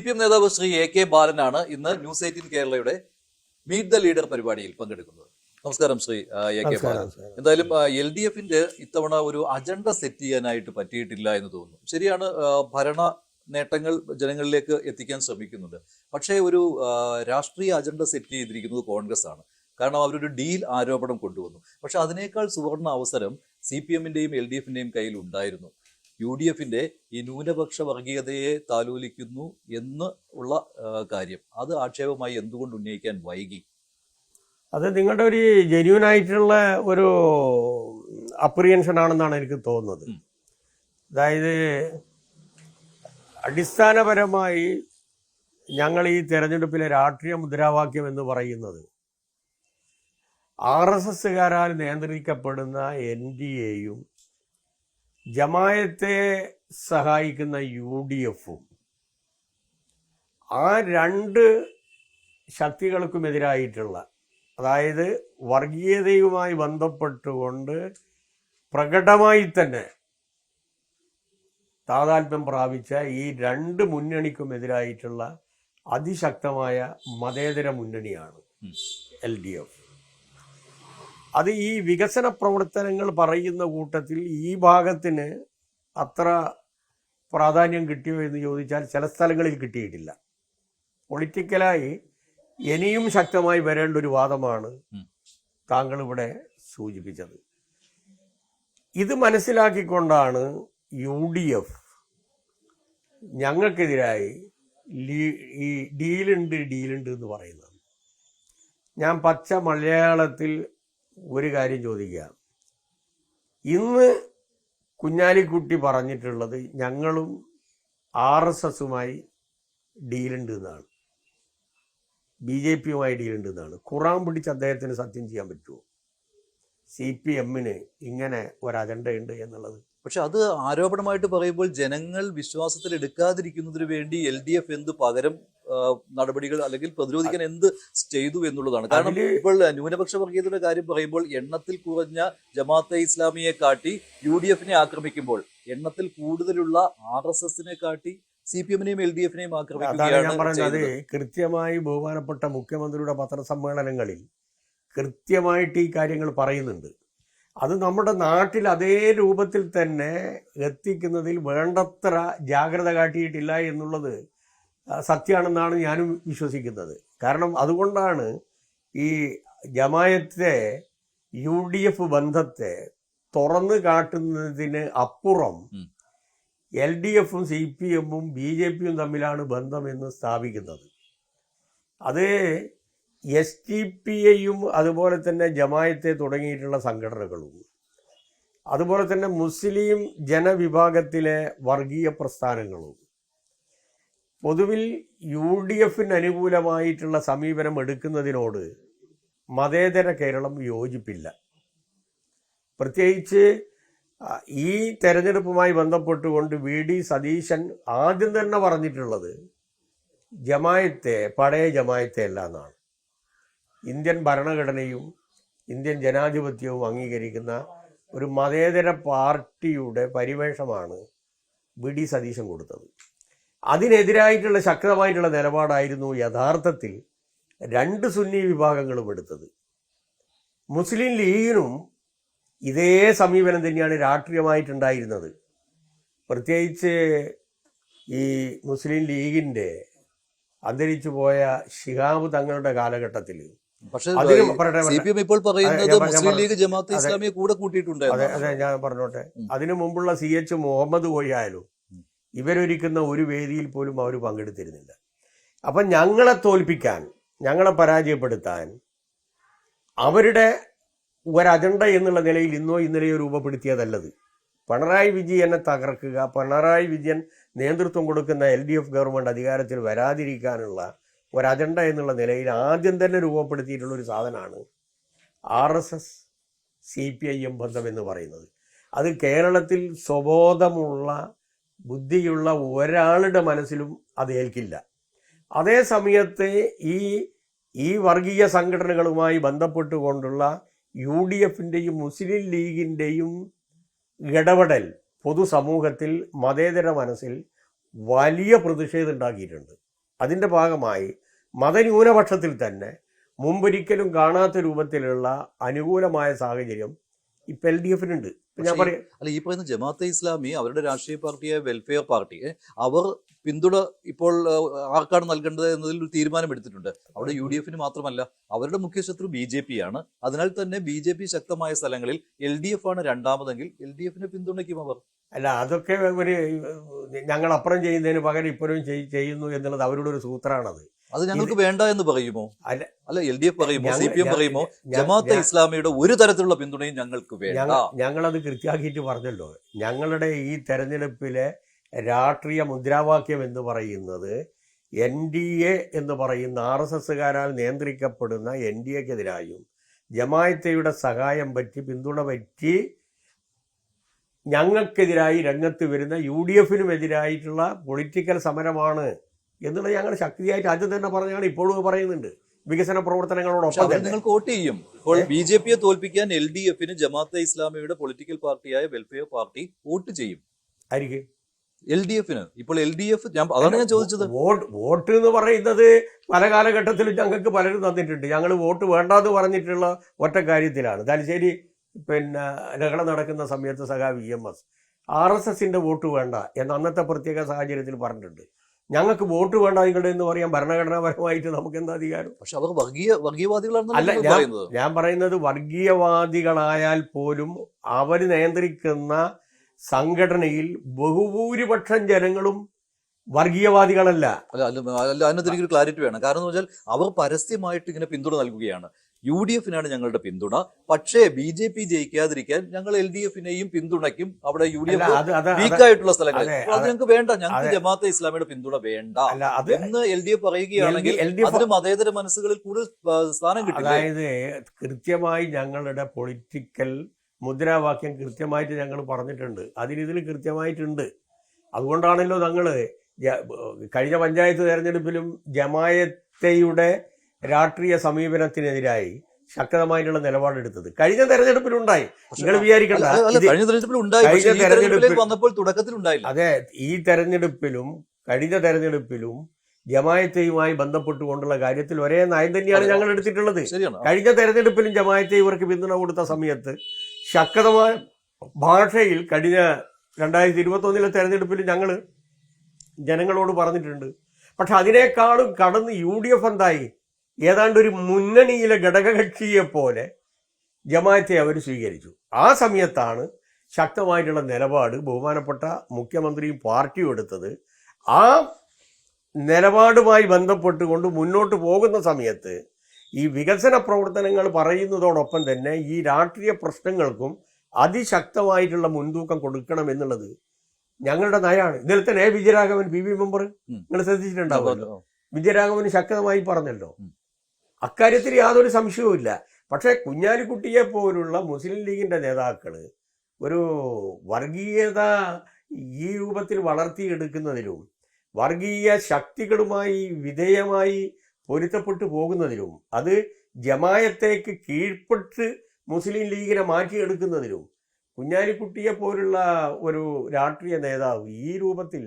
CPM നേതാവ് Shri AK ബാലനാണ് ഇന്ന് news 18 കേരളയുടെ മീറ്റ് ദ ലീഡർ പരിപാടിയിൽ പങ്കെടുക്കുന്നത്. നമസ്കാരം ശ്രീ AK ബാലൻ. എന്തായാലും LDFന്റെ ഇത്തവണ ഒരു അജണ്ട സെറ്റ് ചെയ്യാനായിട്ട് പറ്റിയിട്ടില്ല എന്ന് തോന്നുന്നു. ശരിയാണ്, ഭരണ നേട്ടങ്ങൾ ജനങ്ങളിലേക്ക് എത്തിക്കാൻ ശ്രമിക്കുന്നുണ്ട്. പക്ഷേ ഒരു രാഷ്ട്രീയ അജണ്ട സെറ്റ് ചെയ്തിരിക്കുന്നത് കോൺഗ്രസ് ആണ്. കാരണം അവരൊരു ഡീൽ ആരോപണം കൊണ്ടുവന്നു. പക്ഷെ അതിനേക്കാൾ സുവർണ അവസരം CPMന്റെയും LDFന്റെയും കയ്യിൽ ഉണ്ടായിരുന്നു. UDFന്റെ ഈ ന്യൂനപക്ഷ വർഗീയതയെ താലോലിക്കുന്നു എന്ന് ഉള്ള കാര്യം, അത് ആക്ഷേപമായി എന്തുകൊണ്ട് ഉന്നയിക്കാൻ വൈകി? അത് നിങ്ങളുടെ ഒരു ജെന്യൂൻ ആയിട്ടുള്ള ഒരു അപ്രിയൻഷൻ ആണെന്നാണ് എനിക്ക് തോന്നുന്നത്. അതായത് അടിസ്ഥാനപരമായി ഞങ്ങൾ ഈ തെരഞ്ഞെടുപ്പിലെ രാഷ്ട്രീയ മുദ്രാവാക്യം എന്ന് പറയുന്നത് RSSകാരാൽ നിയന്ത്രിക്കപ്പെടുന്ന NDAയും ജമായത്തെ സഹായിക്കുന്ന UDFും ആ രണ്ട് ശക്തികൾക്കുമെതിരായിട്ടുള്ള, അതായത് വർഗീയതയുമായി ബന്ധപ്പെട്ടുകൊണ്ട് പ്രകടമായി തന്നെ താതാത്മ്യം പ്രാപിച്ച ഈ രണ്ട് മുന്നണിക്കുമെതിരായിട്ടുള്ള അതിശക്തമായ മതേതര മുന്നണിയാണ് LDF. അത് ഈ വികസന പ്രവർത്തനങ്ങൾ പറയുന്ന കൂട്ടത്തിൽ ഈ ഭാഗത്തിന് അത്ര പ്രാധാന്യം കിട്ടിയോ എന്ന് ചോദിച്ചാൽ ചില സ്ഥലങ്ങളിൽ കിട്ടിയിട്ടില്ല. പൊളിറ്റിക്കലായി ഇനിയും ശക്തമായി വരേണ്ട ഒരു വാദമാണ് താങ്കൾ ഇവിടെ സൂചിപ്പിച്ചത്. ഇത് മനസ്സിലാക്കിക്കൊണ്ടാണ് UDF ഞങ്ങൾക്കെതിരായി ഈ ഡീലുണ്ട് എന്ന് പറയുന്നത്. ഞാൻ പച്ച മലയാളത്തിൽ ഒരു കാര്യം ചോദിക്കുക. ഇന്ന് കുഞ്ഞാലിക്കുട്ടി പറഞ്ഞിട്ടുള്ളത് ഞങ്ങളും RSSുമായി ഡീലുണ്ട് എന്നാണ്, BJPയുമായി ഡീലുണ്ട് എന്നാണ്. ഖുറാൻ പിടിച്ച് അദ്ദേഹത്തിന് സത്യം ചെയ്യാൻ പറ്റുമോ? CPMന് ഇങ്ങനെ ഒരു അജണ്ടയുണ്ട് എന്നുള്ളത്? പക്ഷെ അത് ആരോപണമായിട്ട് പറയുമ്പോൾ ജനങ്ങൾ വിശ്വാസത്തിൽ എടുക്കാതിരിക്കുന്നതിന് വേണ്ടി LDF എന്ത് പകരം നടപടികൾ അല്ലെങ്കിൽ പ്രതിരോധിക്കാൻ എന്ത് ചെയ്തു എന്നുള്ളതാണ്. കാരണം ഇപ്പോൾ ന്യൂനപക്ഷ വർഗീയതയുടെ കാര്യം പറയുമ്പോൾ എണ്ണത്തിൽ കുറഞ്ഞ ജമാഅത്തെ ഇസ്ലാമിയെ കാട്ടി UDFനെ ആക്രമിക്കുമ്പോൾ എണ്ണത്തിൽ കൂടുതലുള്ള RSSനെ കാട്ടി CPMനെയും LDFനെയും ആക്രമിക്കുകയാണ്. കൃത്യമായി ബഹുമാനപ്പെട്ട മുഖ്യമന്ത്രിയുടെ പത്രസമ്മേളനങ്ങളിൽ കൃത്യമായിട്ട് ഈ കാര്യങ്ങൾ പറയുന്നുണ്ട്. അത് നമ്മുടെ നാട്ടിൽ അതേ രൂപത്തിൽ തന്നെ എത്തിക്കുന്നതിൽ വേണ്ടത്ര ജാഗ്രത കാട്ടിയിട്ടില്ല എന്നുള്ളത് സത്യമാണെന്നാണ് ഞാനും വിശ്വസിക്കുന്നത്. കാരണം അതുകൊണ്ടാണ് ഈ ജമായത്തെ UDF ബന്ധത്തെ തുറന്നു കാട്ടുന്നതിന് അപ്പുറം LDFും CPMും BJPയും തമ്മിലാണ് ബന്ധമെന്ന് സ്ഥാപിക്കുന്നത്. അത് STPയും അതുപോലെ തന്നെ ജമായത്തെ തുടങ്ങിയിട്ടുള്ള സംഘടനകളും അതുപോലെ തന്നെ മുസ്ലിം ജനവിഭാഗത്തിലെ വർഗീയ പ്രസ്ഥാനങ്ങളും പൊതുവിൽ UDFന് അനുകൂലമായിട്ടുള്ള സമീപനം എടുക്കുന്നതിനോട് മതേതര കേരളം യോജിപ്പില്ല. പ്രത്യേകിച്ച് ഈ തെരഞ്ഞെടുപ്പുമായി ബന്ധപ്പെട്ടുകൊണ്ട് VD സതീശൻ ആദ്യം തന്നെ പറഞ്ഞിട്ടുള്ളത് ജമായത്തെ പഴയ ജമായത്തെ അല്ല എന്നാണ്. ഇന്ത്യൻ ഭരണഘടനയും ഇന്ത്യൻ ജനാധിപത്യവും അംഗീകരിക്കുന്ന ഒരു മതേതര പാർട്ടിയുടെ പരിവേഷമാണ് VD സതീശൻ കൊടുത്തത്. അതിനെതിരായിട്ടുള്ള ശക്തമായിട്ടുള്ള നിലപാടായിരുന്നു യഥാർത്ഥത്തിൽ രണ്ട് സുന്നി വിഭാഗങ്ങളും എടുത്തത്. മുസ്ലിം ലീഗിനും ഇതേ സമീപനം തന്നെയാണ് രാഷ്ട്രീയമായിട്ടുണ്ടായിരുന്നത്. പ്രത്യേകിച്ച് ഈ മുസ്ലിം ലീഗിൻ്റെ അന്തരിച്ചു പോയ ശിഹാബ് തങ്ങളുടെ കാലഘട്ടത്തിൽ. അതെ, ഞാൻ പറഞ്ഞോട്ടെ. അതിനു മുമ്പുള്ള CH മുഹമ്മദ് കോയായാലും ഇവരൊരുക്കുന്ന ഒരു വേദിയിൽ പോലും അവർ പങ്കെടുത്തിരുന്നില്ല. അപ്പം ഞങ്ങളെ തോൽപ്പിക്കാൻ, ഞങ്ങളെ പരാജയപ്പെടുത്താൻ അവരുടെ ഒരു അജണ്ട എന്നുള്ള നിലയിൽ ഇന്നോ ഇന്നലെയോ രൂപപ്പെടുത്തിയതല്ലത്. പിണറായി വിജയനെ തകർക്കുക, പിണറായി വിജയൻ നേതൃത്വം കൊടുക്കുന്ന LDF ഗവൺമെൻറ് അധികാരത്തിൽ വരാതിരിക്കാനുള്ള ഒരു അജണ്ട എന്നുള്ള നിലയിൽ ആദ്യം തന്നെ രൂപപ്പെടുത്തിയിട്ടുള്ള ഒരു സാധനമാണ് RSS CPIM ബന്ധം എന്ന് പറയുന്നത്. അത് കേരളത്തിൽ സ്വബോധമുള്ള ബുദ്ധിയുള്ള ഒരാളുടെ മനസ്സിലും അത് ഏൽക്കില്ല. അതേ സമയത്ത് ഈ വർഗീയ സംഘടനകളുമായി ബന്ധപ്പെട്ടുകൊണ്ടുള്ള UDFന്റെയും മുസ്ലിം ലീഗിൻ്റെയും ഇടപെടൽ പൊതുസമൂഹത്തിൽ മതേതര മനസ്സിൽ വലിയ പ്രതിഷേധം ഉണ്ടാക്കിയിട്ടുണ്ട്. അതിൻ്റെ ഭാഗമായി മതന്യൂനപക്ഷത്തിൽ തന്നെ മുമ്പൊരിക്കലും കാണാത്ത രൂപത്തിലുള്ള അനുകൂലമായ സാഹചര്യം ഇപ്പം LDF ഉണ്ട്. ഞാൻ പറയാം, അല്ല, ഈ പറയുന്ന ജമാഅത്തെ ഇസ്ലാമി അവരുടെ രാഷ്ട്രീയ പാർട്ടിയായ വെൽഫെയർ പാർട്ടി അവർ പിന്തുണ ഇപ്പോൾ ആർക്കാണ് നൽകേണ്ടത് എന്നതിൽ ഒരു തീരുമാനം എടുത്തിട്ടുണ്ട്. അവിടെ UDF മാത്രമല്ല, അവരുടെ മുഖ്യ ശത്രു BJP ആണ്. അതിനാൽ തന്നെ BJP ശക്തമായ സ്ഥലങ്ങളിൽ LDF ആണ് രണ്ടാമതെങ്കിൽ LDF പിന്തുണയ്ക്കും അവർ. അല്ല, അതൊക്കെ ഒരു ഞങ്ങൾ അപ്പുറം ചെയ്യുന്നതിന് പകരം ഇപ്പോഴും ചെയ്യുന്നു എന്നുള്ളത് അവരുടെ ഒരു സൂത്രമാണത്. അത് ഞങ്ങൾക്ക് വേണ്ട എന്ന് പറയുമോ? അല്ല, LDF പറയുമോ, CPM പറയുമോ, ജമാഅത്തെ ഇസ്ലാമിയുടെ ഒരു തരത്തിലുള്ള പിന്തുണയും ഞങ്ങൾക്ക് വേണ്ട? ഞങ്ങളത് കൃത്യമാക്കിയിട്ട് പറഞ്ഞല്ലോ. ഞങ്ങളുടെ ഈ തെരഞ്ഞെടുപ്പിലെ രാഷ്ട്രീയ മുദ്രാവാക്യം എന്ന് പറയുന്നത് NDA എന്ന് പറയുന്ന RSSകാരാൽ നിയന്ത്രിക്കപ്പെടുന്ന NDAക്കെതിരായും ജമാഅത്തയുടെ സഹായം പറ്റി പിന്തുണ പറ്റി ഞങ്ങൾക്കെതിരായി രംഗത്ത് വരുന്ന UDFനുമെതിരായിട്ടുള്ള പൊളിറ്റിക്കൽ സമരമാണ് എന്നുള്ളത് ഞങ്ങൾ ശക്തിയായിട്ട് ആദ്യം തന്നെ പറഞ്ഞാണ്, ഇപ്പോഴും പറയുന്നുണ്ട്. വികസന പ്രവർത്തനങ്ങളോടൊപ്പം നിങ്ങൾക്ക് വോട്ട് ചെയ്യും. ഇപ്പോൾ BJPയെ തോൽപ്പിക്കാൻ LDFന് ജമാഅത്തെ ഇസ്ലാമിയുടെ പൊളിറ്റിക്കൽ പാർട്ടിയായ വെൽഫെയർ പാർട്ടി വോട്ട് ചെയ്യും. ആയിരിക്കും LDFന്. ഇപ്പോൾ LDF, അതാണ് ഞാൻ ചോദിച്ചത്. വോട്ട് എന്ന് പറയുന്നത് പല കാലഘട്ടത്തിലും ഞങ്ങൾക്ക് പലരും തന്നിട്ടുണ്ട്. ഞങ്ങൾ വോട്ട് വേണ്ടാന്ന് പറഞ്ഞിട്ടുള്ള ഒറ്റ കാര്യത്തിലാണ്. തലശ്ശേരി ലഹള നടക്കുന്ന സമയത്ത് സഖാവ് EMS RSSന്റെ വോട്ട് വേണ്ട എന്ന് അന്നത്തെ പ്രത്യേക സാഹചര്യത്തിൽ പറഞ്ഞിട്ടുണ്ട്. ഞങ്ങൾക്ക് വോട്ട് വേണ്ട നിങ്ങളുടെ എന്ന് പറയാൻ ഭരണഘടനാപരമായിട്ട് നമുക്ക് എന്താ അധികാരം? പക്ഷെ അവർ വർഗീയവാദികളാണ്. അല്ല, ഞാൻ പറയുന്നത് വർഗീയവാദികളായാൽ പോലും അവർ നിയന്ത്രിക്കുന്ന സംഘടനയിൽ ബഹുഭൂരിപക്ഷം ജനങ്ങളും വർഗീയവാദികളല്ല. അതിനകത്ത് എനിക്കൊരു ക്ലാരിറ്റി വേണം. കാരണം എന്ന് വെച്ചാൽ അവർ പരസ്യമായിട്ട് ഇങ്ങനെ പിന്തുണ നൽകുകയാണ്. UDFനാണ് ഞങ്ങളുടെ പിന്തുണ, പക്ഷേ BJP ജയിക്കാതിരിക്കാൻ ഞങ്ങൾ LDFനെയും പിന്തുണയ്ക്കും. അവിടെ UDF വീക്കായിട്ടുള്ള സ്ഥലങ്ങളിൽ അത് ഞങ്ങൾക്ക് വേണ്ട, ഞങ്ങൾക്ക് ജമാഅത്തെ ഇസ്ലാമിയുടെ പിന്തുണ വേണ്ട എന്ന് LDF പറയുകയാണെങ്കിൽ അതിന് മതേതര മനസ്സുകളിൽ കൂടുതൽ സ്ഥാനം കിട്ടും. അതായത് കൃത്യമായി ഞങ്ങളുടെ പൊളിറ്റിക്കൽ മുദ്രാവാക്യം കൃത്യമായിട്ട് ഞങ്ങൾ പറഞ്ഞിട്ടുണ്ട്, അതിനിതിൽ കൃത്യമായിട്ടുണ്ട്. അതുകൊണ്ടാണല്ലോ ഞങ്ങൾ കഴിഞ്ഞ പഞ്ചായത്ത് തെരഞ്ഞെടുപ്പിലും ജമാഅത്തയുടെ രാഷ്ട്രീയ സമീപനത്തിനെതിരായി ശക്തമായിട്ടുള്ള നിലപാടെടുത്തത്. കഴിഞ്ഞ തെരഞ്ഞെടുപ്പിലുണ്ടായി, നിങ്ങൾ വിചാരിക്കണ്ട. അതെ, ഈ തെരഞ്ഞെടുപ്പിലും കഴിഞ്ഞ തെരഞ്ഞെടുപ്പിലും ജമാഅത്തയുമായി ബന്ധപ്പെട്ടുകൊണ്ടുള്ള കാര്യത്തിൽ ഒരേ നയം തന്നെയാണ് ഞങ്ങൾ എടുത്തിട്ടുള്ളത്. കഴിഞ്ഞ തെരഞ്ഞെടുപ്പിലും ജമാഅത്തെ ഇവർക്ക് പിന്തുണ കൊടുത്ത സമയത്ത് ശക്തമായ ഭാഷയിൽ കഴിഞ്ഞ 2021 തെരഞ്ഞെടുപ്പിൽ ഞങ്ങൾ ജനങ്ങളോട് പറഞ്ഞിട്ടുണ്ട്. പക്ഷെ അതിനേക്കാളും കടന്ന് UDF എന്തായി, ഏതാണ്ട് ഒരു മുന്നണിയിലെ ഘടകകക്ഷിയെ പോലെ ജമാഅത്തെ അവർ സ്വീകരിച്ചു. ആ സമയത്താണ് ശക്തമായിട്ടുള്ള നിലപാട് ബഹുമാനപ്പെട്ട മുഖ്യമന്ത്രിയും പാർട്ടിയും എടുത്തത്. ആ നിലപാടുമായി ബന്ധപ്പെട്ടുകൊണ്ട് മുന്നോട്ട് പോകുന്ന സമയത്ത് ഈ വികസന പ്രവർത്തനങ്ങൾ പറയുന്നതോടൊപ്പം തന്നെ ഈ രാഷ്ട്രീയ പ്രശ്നങ്ങൾക്കും അതിശക്തമായിട്ടുള്ള മുൻതൂക്കം കൊടുക്കണം എന്നുള്ളത് ഞങ്ങളുടെ നയമാണ്. ഇന്നലെ തന്നെ വിജയരാഘവൻ PB മെമ്പർ നിങ്ങൾ ശ്രദ്ധിച്ചിട്ടുണ്ടാവുമല്ലോ, വിജയരാഘവൻ ശക്തമായി പറഞ്ഞല്ലോ. അക്കാര്യത്തിൽ യാതൊരു സംശയവും ഇല്ല. പക്ഷേ കുഞ്ഞാലിക്കുട്ടിയെ പോലുള്ള മുസ്ലിം ലീഗിന്റെ നേതാക്കൾ ഒരു വർഗീയത ഈ രൂപത്തിൽ വളർത്തിയെടുക്കുന്നതിലും വർഗീയ ശക്തികളുമായി വിധേയമായി പൊരുത്തപ്പെട്ടു പോകുന്നതിലും അത് ജമാഅത്തേക്ക് കീഴ്പ്പെട്ട് മുസ്ലിം ലീഗിനെ മാറ്റിയെടുക്കുന്നതിലും കുഞ്ഞാലിക്കുട്ടിയെ പോലുള്ള ഒരു രാഷ്ട്രീയ നേതാവ് ഈ രൂപത്തിൽ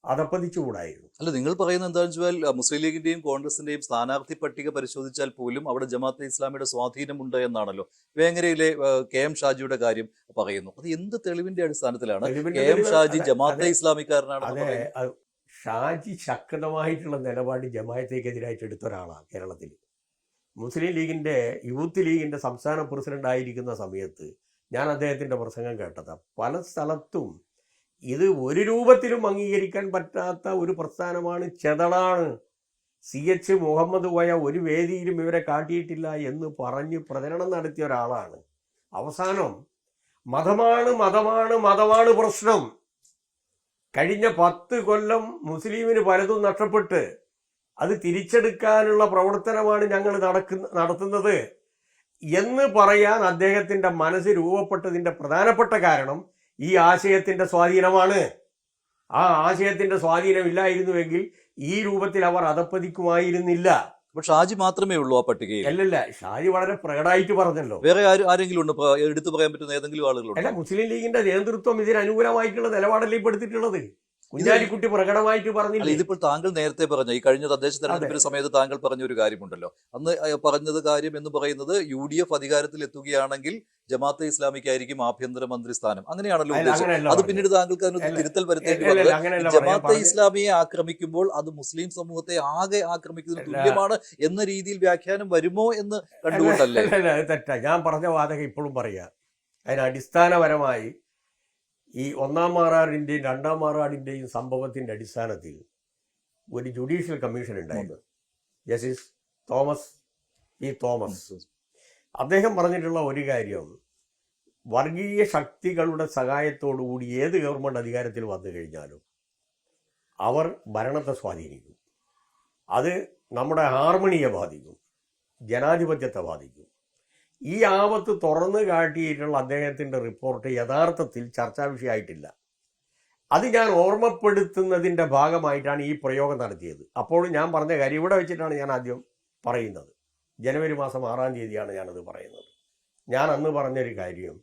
അതപ്പതിച്ചുകൂടായിരുന്നു. അല്ല, നിങ്ങൾ പറയുന്നത് എന്താണെന്ന് വെച്ചാൽ മുസ്ലിം ലീഗിന്റെയും കോൺഗ്രസിന്റെയും സ്ഥാനാർത്ഥി പട്ടിക പരിശോധിച്ചാൽ പോലും അവിടെ ജമാഅത്തെ ഇസ്ലാമിയുടെ സ്വാധീനമുണ്ട് എന്നാണല്ലോ വേങ്ങരയിലെ KM ഷാജിയുടെ കാര്യം പറയുന്നു. അത് എന്ത് തെളിവിന്റെ അടിസ്ഥാനത്തിലാണ് KM ഷാജി ജമാഅത്തെ ഇസ്ലാമിക്കാരനാണ്? അതെ, ഷാജി ശക്തമായിട്ടുള്ള നിലപാട് ജമാഅത്തേക്കെതിരായിട്ട് എടുത്ത ഒരാളാണ് കേരളത്തിൽ. മുസ്ലിം ലീഗിന്റെ യൂത്ത് ലീഗിന്റെ സംസ്ഥാന പ്രസിഡന്റ് ആയിരിക്കുന്ന സമയത്ത് ഞാൻ അദ്ദേഹത്തിന്റെ പ്രസംഗം കേട്ടതാണ്. പല സ്ഥലത്തും ഇത് ഒരു രൂപത്തിലും അംഗീകരിക്കാൻ പറ്റാത്ത ഒരു പ്രസ്ഥാനമാണ്, ചെതളാണ്. CH മുഹമ്മദ് കോയ ഒരു വേദിയിലും ഇവരെ കാട്ടിയിട്ടില്ല എന്ന് പറഞ്ഞ് പ്രചരണം നടത്തിയ ഒരാളാണ്. അവസാനം മതമാണ് മതമാണ് മതമാണ് പ്രശ്നം. കഴിഞ്ഞ 10 കൊല്ലം മുസ്ലിമിന് പലതും നഷ്ടപ്പെട്ട് അത് തിരിച്ചെടുക്കാനുള്ള പ്രവർത്തനമാണ് ഞങ്ങൾ നടത്തുന്നത് എന്ന് പറയാൻ അദ്ദേഹത്തിന്റെ മനസ്സ് രൂപപ്പെട്ടതിന്റെ പ്രധാനപ്പെട്ട കാരണം ഈ ആശയത്തിന്റെ സ്വാധീനമാണ്. ആ ആശയത്തിന്റെ സ്വാധീനമില്ലായിരുന്നുവെങ്കിൽ ഈ രൂപത്തിൽ അവർ അധപ്പതിക്കുമായിരുന്നില്ല. പക്ഷെ ഷാജി മാത്രമേ ഉള്ളൂ ആ പട്ടികയിൽ? അല്ലല്ല, ഷാജി വളരെ പ്രകടമായിട്ട് പറഞ്ഞല്ലോ. വേറെ ആരെങ്കിലും ഉണ്ട് എടുത്തു പറയാൻ പറ്റുന്ന ഏതെങ്കിലും ആളുകളുണ്ട്? അല്ല, മുസ്ലിം ലീഗിന്റെ നേതൃത്വം ഇതിന് അനുകൂലമായിട്ടുള്ള നിലപാടല്ലേ ഇപ്പൊ എടുത്തിട്ടുള്ളത്. കുഞ്ഞാലിക്കുട്ടി പ്രകടമായിട്ട് അല്ല, പറഞ്ഞില്ലേ? ഇതിപ്പോൾ താങ്കൾ നേരത്തെ പറഞ്ഞ ഈ കഴിഞ്ഞ തദ്ദേശ തെരഞ്ഞെടുപ്പിന് സമയത്ത് താങ്കൾ പറഞ്ഞ ഒരു കാര്യമുണ്ടല്ലോ. അന്ന് പറഞ്ഞത് കാര്യം എന്ന് പറയുന്നത് UDF അധികാരത്തിൽ എത്തുകയാണെങ്കിൽ ജമാഅത്തെ ഇസ്ലാമിക്കായിരിക്കും ആഭ്യന്തരമന്ത്രി സ്ഥാനം. അങ്ങനെയാണല്ലോ അല്ല, ഉദ്ദേശിച്ചത്. അങ്ങനെയല്ല അത് പറഞ്ഞത്. പിന്നീട് താങ്കൾക്ക് അതിന് അല്ല, തിരുത്തൽ വരുത്തേണ്ടി അല്ല, വന്നത് അങ്ങനെയല്ല ജമാഅത്തെ പറഞ്ഞത്. ഇസ്ലാമിയെ ആക്രമിക്കുമ്പോൾ അത് മുസ്ലിം സമൂഹത്തെ ആകെ ആക്രമിക്കുന്നതിന് അല്ല. തുല്യമാണ് എന്ന രീതിയിൽ വ്യാഖ്യാനം വരുമോ എന്ന് അല്ല, കണ്ടുകൊണ്ടല്ലേ? അല്ല, അത് തെറ്റാ. ഞാൻ പറഞ്ഞ വാദകം ഇപ്പോഴും പറയാ. അതിന് അടിസ്ഥാനപരമായി ഈ ഒന്നാം മാറാടിന്റെയും രണ്ടാം മാറാടിന്റെയും സംഭവത്തിന്റെ അടിസ്ഥാനത്തിൽ ഒരു ജുഡീഷ്യൽ കമ്മീഷൻ ഉണ്ടായിരുന്നു. ജസ്റ്റിസ് തോമസ് തോമസ് അദ്ദേഹം പറഞ്ഞിട്ടുള്ള ഒരു കാര്യം, വർഗീയ ശക്തികളുടെ സഹായത്തോടുകൂടി ഏത് ഗവൺമെന്റ് അധികാരത്തിൽ വന്നു കഴിഞ്ഞാലും അവർ ഭരണത്തെ സ്വാധീനിക്കും. അത് നമ്മുടെ ഹാർമണിയെ ബാധിക്കും, ജനാധിപത്യത്തെ ബാധിക്കും. ഈ ആപത്ത് തുറന്നു കാട്ടിയിട്ടുള്ള അദ്ദേഹത്തിന്റെ റിപ്പോർട്ട് യഥാർത്ഥത്തിൽ ചർച്ചാ വിഷയമായിട്ടില്ല. അത് ഞാൻ ഓർമ്മപ്പെടുത്തുന്നതിന്റെ ഭാഗമായിട്ടാണ് ഈ പ്രയോഗം നടത്തിയത്. അപ്പോഴും ഞാൻ പറഞ്ഞ കാര്യം ഇവിടെ വെച്ചിട്ടാണ് ഞാൻ ആദ്യം പറയുന്നത്. ജനുവരി മാസം 6-ാം തീയതിയാണ് ഞാനത് പറയുന്നത്. ഞാൻ അന്ന് പറഞ്ഞൊരു കാര്യം,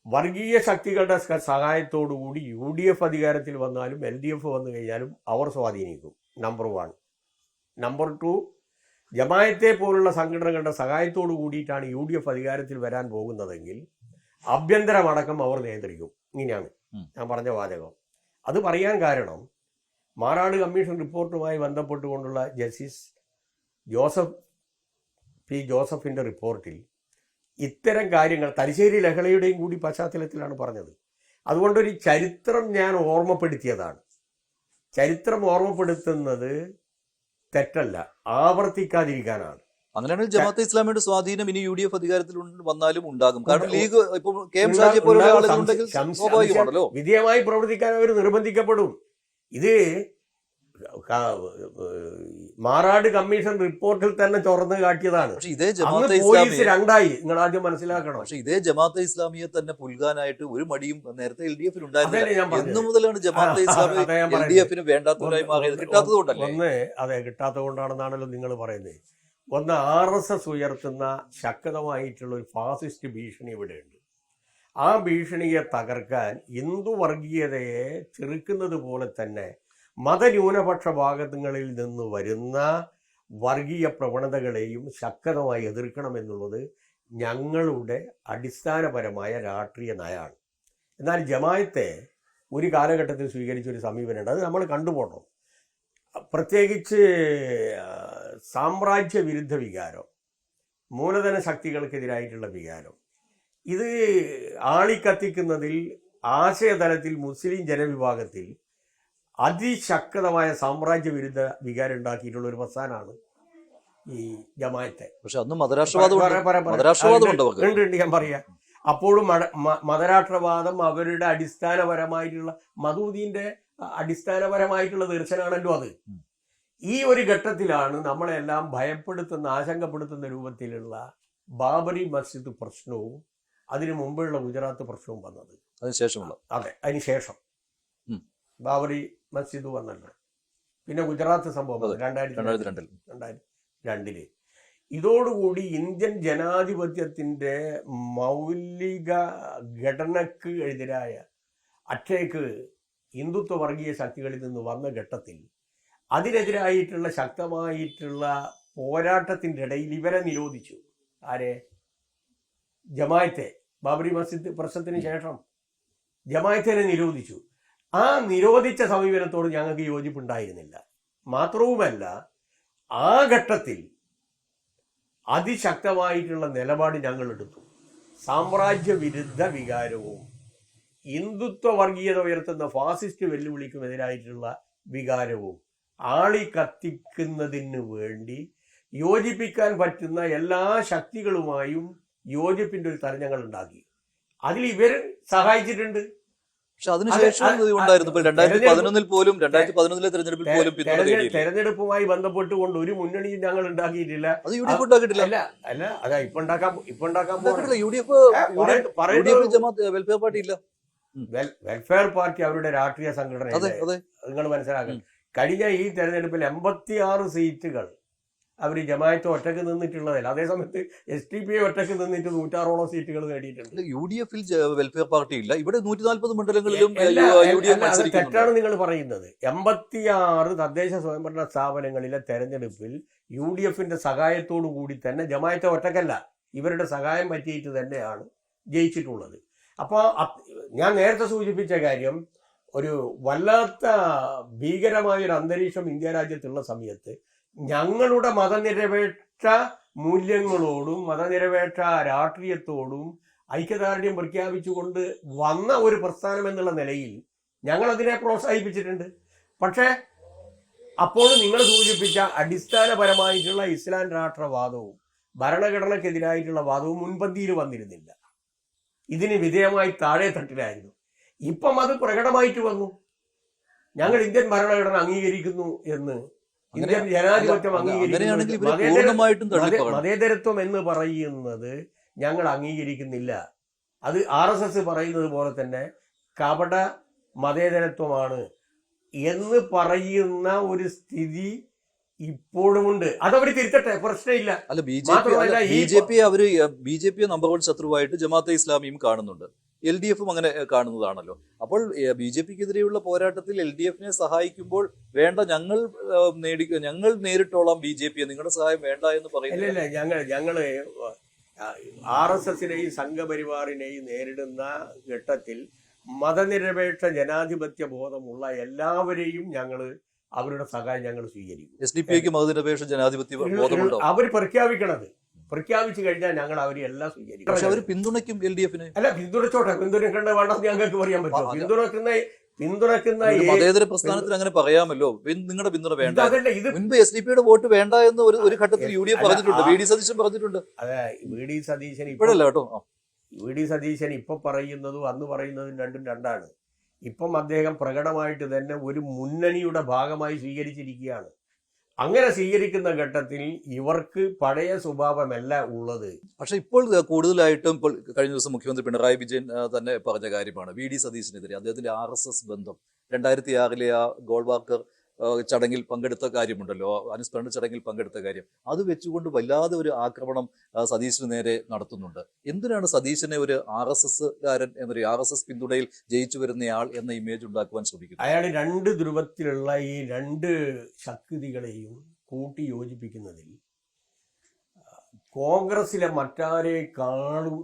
വർഗീയ ശക്തികളുടെ സഹായത്തോടുകൂടി UDF അധികാരത്തിൽ വന്നാലും LDF വന്നു കഴിഞ്ഞാലും അവർ സ്വാധീനിക്കും. നമ്പർ 1. നമ്പർ 2, ജമായത്തെ പോലുള്ള സംഘടനകളുടെ സഹായത്തോടു കൂടിയിട്ടാണ് UDF അധികാരത്തിൽ വരാൻ പോകുന്നതെങ്കിൽ ആഭ്യന്തരമടക്കം അവർ നിയന്ത്രിക്കും. ഇങ്ങനെയാണ് ഞാൻ പറഞ്ഞ വാചകം. അത് പറയാൻ കാരണം, മാറാട് കമ്മീഷൻ റിപ്പോർട്ടുമായി ബന്ധപ്പെട്ടുകൊണ്ടുള്ള ജസ്റ്റിസ് ജോസഫിന്റെ റിപ്പോർട്ടിൽ ഇത്തരം കാര്യങ്ങൾ തലശ്ശേരി ലഹളയുടെയും കൂടി പശ്ചാത്തലത്തിലാണ് പറഞ്ഞത്. അതുകൊണ്ടൊരു ചരിത്രം ഞാൻ ഓർമ്മപ്പെടുത്തിയതാണ്. ചരിത്രം ഓർമ്മപ്പെടുത്തുന്നത് തെറ്റല്ല, ആവർത്തിക്കാതിരിക്കാനാണ്. അങ്ങനെയാണെങ്കിൽ ജമാഅത്തെ ഇസ്ലാമിയുടെ സ്വാധീനം ഇനി UDF അധികാരത്തിൽ വന്നാലും ഉണ്ടാകും. കാരണം ലീഗ് ഇപ്പോൾ KM ഷാജിയെ പോലുള്ള ആളുകളുണ്ടെങ്കിൽ സ്വാഭാവികമാണല്ലോ. വിധേയമായി പ്രവർത്തിക്കാൻ അവർ നിർബന്ധിക്കപ്പെടും. ഇത് മാറാട് കമ്മീഷൻ റിപ്പോർട്ടിൽ തന്നെ തുറന്നു കാട്ടിയതാണ്. പക്ഷെ ഇതേ ജമാഅത്തെ പോലീസ് ഇസ്ലാമിയെ രണ്ടായി, നിങ്ങൾ ആദ്യം മനസ്സിലാക്കണം. പക്ഷെ ഇതേ ജമാഅത്തെ ഇസ്ലാമിയെ തന്നെ പുൽകാനായിട്ട് ഒരു മടിയും നേരത്തെ LDF ഉണ്ടായിരുന്നില്ല. അതല്ലേ ഞാൻ പറഞ്ഞത്. എന്നു മുതലാണ് ജമാഅത്തെ ഇസ്ലാമി അതാ ഞാൻ പറയുന്നത്. LDF വേണ്ടാത്തവരായി മാറിയത്? കിട്ടാത്തത് കൊണ്ടല്ലേ? അതെ, കിട്ടാത്തത് കൊണ്ടാണെന്നാണല്ലോ നിങ്ങൾ പറയുന്നത്. ഒന്ന്, RSS ഉയർത്തുന്ന ശക്തമായിട്ടുള്ള ഒരു ഫാസിസ്റ്റ് ഭീഷണി ഇവിടെയുണ്ട്. ആ ഭീഷണിയെ തകർക്കാൻ ഹിന്ദു വർഗീയതയെ ചെറുക്കുന്നത് പോലെ തന്നെ മതന്യൂനപക്ഷ ഭാഗങ്ങളിൽ നിന്ന് വരുന്ന വർഗീയ പ്രവണതകളെയും ശക്തമായി എതിർക്കണമെന്നുള്ളത് ഞങ്ങളുടെ അടിസ്ഥാനപരമായ രാഷ്ട്രീയ നയമാണ്. എന്നാൽ ജമായത്തെ ഒരു കാലഘട്ടത്തിൽ സ്വീകരിച്ചൊരു സമീപനമുണ്ട്, അത് നമ്മൾ കണ്ടുപോകണം. പ്രത്യേകിച്ച് സാമ്രാജ്യ വിരുദ്ധ വികാരം, മൂലധന ശക്തികൾക്കെതിരായിട്ടുള്ള വികാരം, ഇത് ആളിക്കത്തിക്കുന്നതിൽ ആശയതലത്തിൽ മുസ്ലിം ജനവിഭാഗത്തിൽ അതിശക്തമായ സാമ്രാജ്യ വിരുദ്ധ വികാരം ഉണ്ടാക്കിയിട്ടുള്ള ഒരു പ്രസ്ഥാനമാണ് ഈ ജമാഅത്തെ. പക്ഷെ അന്ന് മതരാഷ്ട്രവാദം ഉണ്ട്, ഞാൻ പറയാം. അപ്പോഴും മതരാഷ്ട്രവാദം അവരുടെ അടിസ്ഥാനപരമായിട്ടുള്ള മദൂദിന്റെ അടിസ്ഥാനപരമായിട്ടുള്ള ദർശനമാണല്ലോ അത്. ഈ ഒരു ഘട്ടത്തിലാണ് നമ്മളെല്ലാം ഭയപ്പെടുത്തുന്ന, ആശങ്കപ്പെടുത്തുന്ന രൂപത്തിലുള്ള ബാബറി മസ്ജിദ് പ്രശ്നവും അതിനു മുമ്പുള്ള ഗുജറാത്ത് പ്രശ്നവും വന്നത്. അതിനുശേഷമുള്ള അതിനുശേഷം ബാബറി മസ്ജിദ് വന്നല്ലോ. പിന്നെ ഗുജറാത്ത് സംഭവം 2002. ഇതോടുകൂടി ഇന്ത്യൻ ജനാധിപത്യത്തിന്റെ മൗലിക ഘടനക്ക് എതിരായ അറ്റാക്ക് ഹിന്ദുത്വ വർഗീയ ശക്തികളിൽ നിന്ന് വന്ന ഘട്ടത്തിൽ അതിനെതിരായിട്ടുള്ള ശക്തമായിട്ടുള്ള പോരാട്ടത്തിൻ്റെ ഇടയിൽ ഇവരെ നിരോധിച്ചു. ആരെ? ജമാഅത്തെ. ബാബറി മസ്ജിദ് പ്രശ്നത്തിന് ശേഷം ജമാഅത്തിനെ നിരോധിച്ചു. ആ നിരോധിച്ച സമീപനത്തോട് ഞങ്ങൾക്ക് യോജിപ്പുണ്ടായിരുന്നില്ല. മാത്രവുമല്ല, ആ ഘട്ടത്തിൽ അതിശക്തമായിട്ടുള്ള നിലപാട് ഞങ്ങൾ എടുത്തു. സാമ്രാജ്യ വിരുദ്ധ വികാരവും ഹിന്ദുത്വ വർഗീയത ഉയർത്തുന്ന ഫാസിസ്റ്റ് വെല്ലുവിളിക്കുമെതിരായിട്ടുള്ള വികാരവും ആളിക്കത്തിക്കുന്നതിന് വേണ്ടി യോജിപ്പിക്കാൻ പറ്റുന്ന എല്ലാ ശക്തികളുമായും യോജിപ്പിന്റെ ഒരു തരം ഞങ്ങൾ ഉണ്ടാക്കി. അതിൽ ഇവർ സഹായിച്ചിട്ടുണ്ട്. പക്ഷെ അതിനുശേഷം ഉണ്ടായിരുന്നു 2011 പോലും 2011 തെരഞ്ഞെടുപ്പിൽ പോലും തെരഞ്ഞെടുപ്പുമായി ബന്ധപ്പെട്ടുകൊണ്ട് ഒരു മുന്നണിയും ഞങ്ങൾ ഉണ്ടാക്കിയിട്ടില്ല. അത് UDF ഉണ്ടാക്കിയിട്ടില്ല. അല്ല അതാ ഇപ്പൊ ഉണ്ടാക്കാൻ വെൽഫെയർ പാർട്ടി ഇല്ല. വെൽഫെയർ പാർട്ടി അവരുടെ രാഷ്ട്രീയ സംഘടന നിങ്ങൾ മനസ്സിലാക്കണം. കഴിഞ്ഞ ഈ തെരഞ്ഞെടുപ്പിൽ 86 സീറ്റുകൾ അവർ ജമാഅത്ത് ഒറ്റക്ക് നിന്നിട്ടുള്ളതല്ല. അതേസമയത്ത് SDP ഒറ്റക്ക് നിന്നിട്ട് 106ഓളം സീറ്റുകൾ നേടിയിട്ടുണ്ട്. UDF വെൽഫെയർ പാർട്ടി ഇല്ല. ഇവിടെ 140 മണ്ഡലങ്ങളിലും അത് തെറ്റാണ് നിങ്ങൾ പറയുന്നത്. 86 തദ്ദേശ സ്വയംഭരണ സ്ഥാപനങ്ങളിലെ തെരഞ്ഞെടുപ്പിൽ UDFന്റെ സഹായത്തോടു കൂടി തന്നെ, ജമാഅത്ത് ഒറ്റക്കല്ല, ഇവരുടെ സഹായം പറ്റിയിട്ട് തന്നെയാണ് ജയിച്ചിട്ടുള്ളത്. അപ്പോൾ ഞാൻ നേരത്തെ സൂചിപ്പിച്ച കാര്യം, ഒരു വല്ലാത്ത ഭീകരമായൊരു അന്തരീക്ഷം ഇന്ത്യ രാജ്യത്തുള്ള സമയത്ത് ഞങ്ങളുടെ മതനിരപേക്ഷ മൂല്യങ്ങളോടും മതനിരപേക്ഷ രാഷ്ട്രീയത്തോടും ഐക്യദാർഢ്യം പ്രഖ്യാപിച്ചുകൊണ്ട് വന്ന ഒരു പ്രസ്ഥാനം എന്നുള്ള നിലയിൽ ഞങ്ങൾ അതിനെ പ്രോത്സാഹിപ്പിച്ചിട്ടുണ്ട്. പക്ഷേ അപ്പോൾ നിങ്ങൾ സൂചിപ്പിച്ച അടിസ്ഥാനപരമായിട്ടുള്ള ഇസ്ലാം രാഷ്ട്രവാദവും ഭരണഘടനക്കെതിരായിട്ടുള്ള വാദവും മുൻപന്തിയിൽ വന്നിരുന്നില്ല. ഇതിന് വിധേയമായി താഴെ തട്ടിലായിരുന്നു. ഇപ്പം അത് പ്രകടമായിട്ട് വന്നു. ഞങ്ങൾ ഇന്ത്യൻ ഭരണഘടന അംഗീകരിക്കുന്നു എന്ന്, ഇന്ത്യൻ ജനാധിപത്യം അംഗീകരിക്കുന്നു, മതേതരത്വം എന്ന് പറയുന്നത് ഞങ്ങൾ അംഗീകരിക്കുന്നില്ല. അത് RSS പറയുന്നത് പോലെ തന്നെ കപട മതേതരത്വമാണ് എന്ന് പറയുന്ന ഒരു സ്ഥിതി ഇപ്പോഴുമുണ്ട്. അതവർ തിരുത്തട്ടെ, പ്രശ്നമില്ല. അല്ല, ബി ജെ പി നമ്പർ 1 ശത്രുവായിട്ട് ജമാഅത്തെ ഇസ്ലാമിയും കാണുന്നുണ്ട്, LDFും അങ്ങനെ കാണുന്നതാണല്ലോ. അപ്പോൾ BJPക്കെതിരെയുള്ള പോരാട്ടത്തിൽ LDFനെ സഹായിക്കുമ്പോൾ വേണ്ട, ഞങ്ങൾ നേരിട്ടോളാം BJP, നിങ്ങളുടെ സഹായം വേണ്ട എന്ന് പറയുന്നില്ല. ഞങ്ങള് RSSനെയും സംഘപരിവാറിനെയും നേരിടുന്ന ഘട്ടത്തിൽ മതനിരപേക്ഷ ജനാധിപത്യ ബോധമുള്ള എല്ലാവരെയും അവരുടെ സഹായം ഞങ്ങൾ സ്വീകരിക്കും. SDP മതനിരപേക്ഷ ജനാധിപത്യ ബോധമുണ്ടോ? അവർ പ്രഖ്യാപിച്ചു കഴിഞ്ഞാൽ ഞങ്ങൾ അവരെ എല്ലാം സ്വീകരിക്കും. പക്ഷെ അവർ പിന്തുണയ്ക്കും LDFനെ. അല്ല, പിന്തുണച്ചോട്ടെ, പിന്തുണക്കേണ്ട വേണ്ടെന്ന് ഞങ്ങൾക്ക് പറയാൻ പറ്റും. പിന്തുണക്കുന്ന മതേതര പ്രസ്ഥാനത്തിന് അങ്ങനെ പറയാമല്ലോ, നിങ്ങളുടെ പിന്തുണ വേണ്ട. മുൻപ് SDP വോട്ട് വേണ്ട എന്ന് ഒരു ഘട്ടത്തിൽ UDF പറഞ്ഞിട്ടുണ്ട്, VD സതീശൻ പറഞ്ഞിട്ടുണ്ട്. അതെ, VD സതീശൻ ഇപ്പോഴല്ല കേട്ടോ. VD സതീശൻ ഇപ്പൊ പറയുന്നതും അന്ന് പറയുന്നതും രണ്ടും രണ്ടാണ്. ഇപ്പം അദ്ദേഹം പ്രകടമായിട്ട് തന്നെ ഒരു മുന്നണിയുടെ ഭാഗമായി സ്വീകരിച്ചിരിക്കുകയാണ്. അങ്ങനെ സ്വീകരിക്കുന്ന ഘട്ടത്തിൽ ഇവർക്ക് പഴയ സ്വഭാവമല്ല ഉള്ളത്. പക്ഷെ ഇപ്പോൾ കൂടുതലായിട്ടും, ഇപ്പോൾ കഴിഞ്ഞ ദിവസം മുഖ്യമന്ത്രി പിണറായി വിജയൻ തന്നെ പറഞ്ഞ കാര്യമാണ് VD സതീശനെതിരെ അദ്ദേഹത്തിന്റെ RSS ബന്ധം. 2006 ആ ഗോൾവാക്കർ ചടങ്ങിൽ പങ്കെടുത്ത കാര്യമുണ്ടല്ലോ, അനുസ്മരണ ചടങ്ങിൽ പങ്കെടുത്ത കാര്യം, അത് വെച്ചുകൊണ്ട് വല്ലാതെ ഒരു ആക്രമണം സതീശന് നേരെ നടത്തുന്നുണ്ട്. എന്തിനാണ് സതീശനെ ഒരു RSSകാരൻ എന്നൊരു RSS പിന്തുണയിൽ ജയിച്ചു വരുന്നയാൾ എന്ന ഇമേജ് ഉണ്ടാക്കുവാൻ ശ്രമിക്കുന്നത്? അയാൾ രണ്ട് ധ്രുവത്തിലുള്ള ഈ രണ്ട് ശക്തികളെയും കൂട്ടി യോജിപ്പിക്കുന്നതിൽ കോൺഗ്രസിലെ മറ്റാരേക്കാളും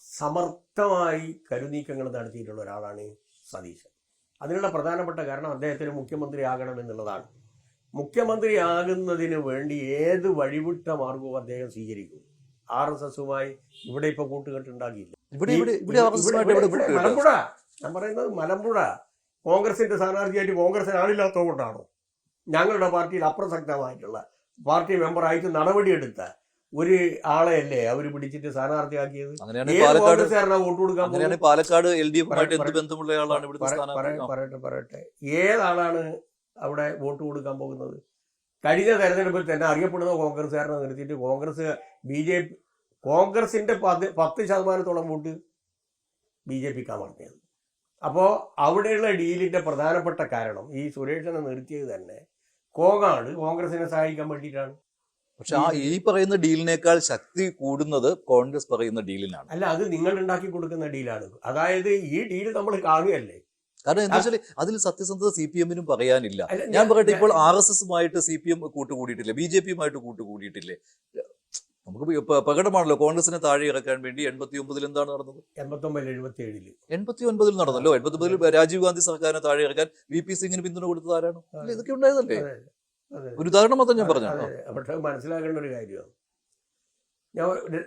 സമർത്ഥമായി കരുനീക്കങ്ങൾ നടത്തിയിട്ടുള്ള ഒരാളാണ് സതീശൻ. അതിനുള്ള പ്രധാനപ്പെട്ട കാരണം അദ്ദേഹത്തിന് മുഖ്യമന്ത്രി ആകണം എന്നുള്ളതാണ്. മുഖ്യമന്ത്രി ആകുന്നതിന് വേണ്ടി ഏത് വഴിവിട്ട മാർഗവും അദ്ദേഹം സ്വീകരിക്കും. RSSുമായി ഇവിടെ ഇപ്പൊ കൂട്ടുകെട്ടുണ്ടാകിയില്ല. മലമ്പുഴ, ഞാൻ പറയുന്നത് മലമ്പുഴ കോൺഗ്രസിന്റെ സ്ഥാനാർത്ഥിയായിട്ട് കോൺഗ്രസിന് ആളില്ലാത്തത് കൊണ്ടാണോ? ഞങ്ങളുടെ പാർട്ടിയിൽ അപ്രസക്തമായിട്ടുള്ള പാർട്ടി മെമ്പറായിട്ട് നടപടിയെടുത്ത ഒരു ആളെയല്ലേ അവർ പിടിച്ചിട്ട് സ്ഥാനാർത്ഥിയാക്കിയത്? വോട്ട് കൊടുക്കാൻ പാലക്കാട് പറയട്ടെ, ഏതാളാണ് അവിടെ വോട്ട് കൊടുക്കാൻ പോകുന്നത്? കഴിഞ്ഞ തെരഞ്ഞെടുപ്പിൽ തന്നെ അറിയപ്പെടുന്ന കോൺഗ്രസ്സുകാരനെ നിർത്തിയിട്ട് കോൺഗ്രസിന്റെ 10% വോട്ട് BJPക്കാണ് പറഞ്ഞത്. അപ്പോൾ അവിടെയുള്ള ഡീലിന്റെ പ്രധാനപ്പെട്ട കാരണം ഈ സുരേഷിനെ നിർത്തിയത് തന്നെ കോൺഗ്രസിനെ സഹായിക്കാൻ വേണ്ടിയിട്ടാണ്. പക്ഷെ ഈ പറയുന്ന ഡീലിനേക്കാൾ ശക്തി കൂടുന്നത് കോൺഗ്രസ് പറയുന്ന ഡീലിനാണ്. അല്ല, അത് നിങ്ങൾ ഉണ്ടാക്കി കൊടുക്കുന്ന ഡീലാണ്. അതായത് ഈ ഡീല് നമ്മൾ കാണുകയല്ലേ. കാരണം എന്താ വെച്ചാൽ അതിൽ സത്യസന്ധത CPMനും പറയാനില്ല. ഞാൻ പറയട്ടെ, ഇപ്പോൾ RSSുമായിട്ട് CPM കൂട്ടുകൂടിയിട്ടില്ലേ, BJPയുമായിട്ട് കൂട്ടുകൂടിയിട്ടില്ലേ? നമുക്ക് പ്രകടമാണല്ലോ കോൺഗ്രസിനെ താഴെ ഇറക്കാൻ വേണ്ടി 89 എന്താണ് നടന്നത്? 89 നടന്നല്ലോ. 89 രാജീവ് ഗാന്ധി സർക്കാരിനെ താഴെ ഇറക്കാൻ VP സിംഗിന് പിന്തുണ കൊടുത്തത് ആരാണ്? ഇതൊക്കെ ഉണ്ടായതല്ലേ. ഒരു ഉദാഹരണം മാത്രം ഞാൻ പറഞ്ഞു. പക്ഷെ മനസ്സിലാക്കേണ്ട ഒരു കാര്യമാണ്,